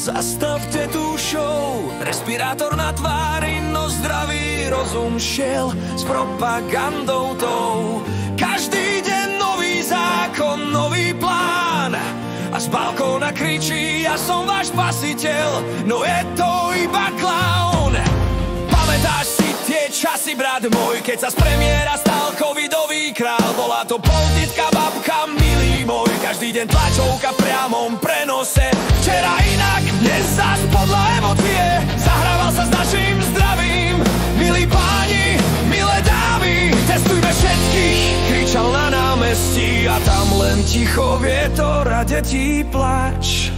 Zastavte tú show, respirátor na tvári, no zdravý rozum šiel s propagandou tou. Každý deň nový zákon, nový plán a z balkóna kričí: ja som váš spasiteľ, no je to iba klaun. Pamätáš si tie časy, brat môj, keď sa z premiéra stal covidový král? Bola to politická babka, milý môj, každý deň tlačovka v priamom prenose. Včera inak, dnes zas podľa emócie, zahrával sa s našim zdravím. Milí páni, milé dámy, testujme všetkých, kričal na námestí a tam len ticho vietor a detí plač.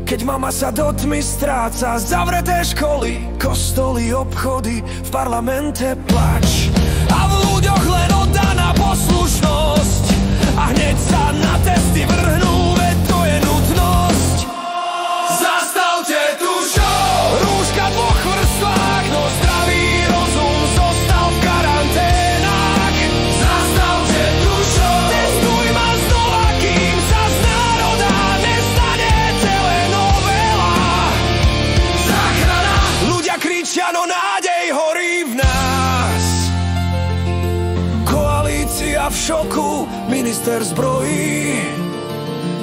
Keď mama sa do tmy stráca, zavreté školy, kostoly, obchody, v parlamente plač. A v ľuďoch len oddaná poslušnosť a hneď sa na testy vrhnú, veď to je nutnosť. Zastavte tú show! Rúška v dvoch vrstvách, no zdravý rozum zostal v karanténach. Zastavte tú show! Testuj ma znova, kým sa z národa nestane telenovela. Záchrana! Ľudia kričia, no nádej horí v nás. Koalícia v šoku, minister zbrojí.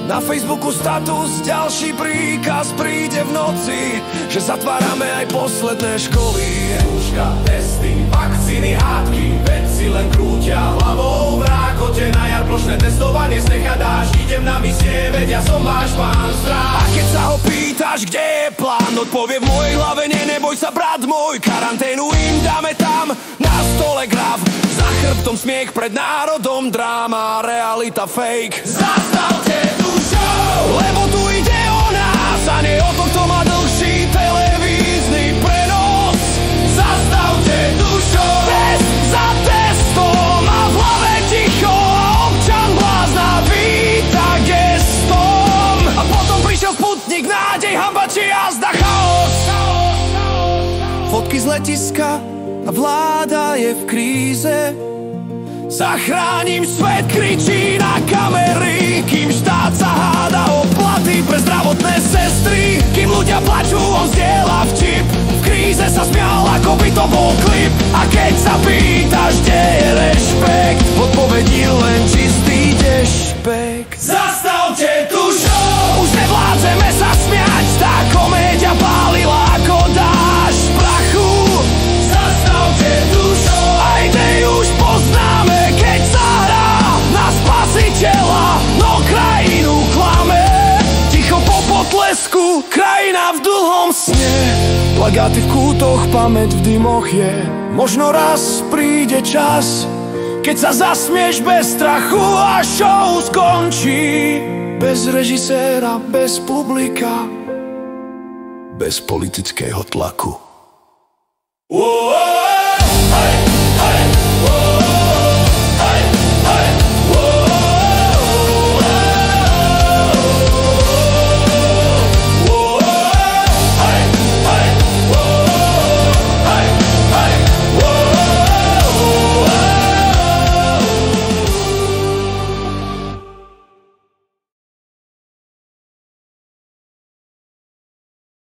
Na Facebooku status, ďalší príkaz príde v noci, že zatvárame aj posledné školy. Rúška, testy, vakcíny, hádky, vedci len krútia hlavou v rákote. Na jar plošné testovanie, sneh a dážď, idem na misie, veď ja som váš pán stráž. A keď sa ho pýtaš, kde je plán, odpovie v mojej hlave: neboj sa, brat môj, karanténu im dáme tam, na stole grav, za chrbtom smiech, pred národom dráma, realita fake. Zastavte tú show, lebo tu ide o nás a nie o to, kto má dlhší televízny prenos. Zastavte tú show, test za testom a v hlave ticho a občan blázna víta gestom. A potom prišiel Sputnik, nádej, hanba či jazda, chaos. Fotky z letiska a vláda je v kríze. Zachránim svet, kričí na kamery, kým štát sa háda o platy pre zdravotné sestry. Kým ľudia plačú, on zdieľa vtip, v kríze sa smial, ako by to bol klip. A keď sa pýtaš, kde je rešpekt, odpovedí len čistý dešpekt. Zastavte tú show, už nevládzeme sa smiať, tá komédia pálila ako dážď prachu. Zastavte tú show, aj tej už poznáme, keď sa hrá na spasiteľa, no krajinu klame. Ticho po potlesku, krajina v dlhom sne, plagáty v kútoch, pamäť v dymoch je. Možno raz príde čas, keď sa zasmieš bez strachu a show skončí. Bez režiséra, bez publika, bez politického tlaku. Whoa!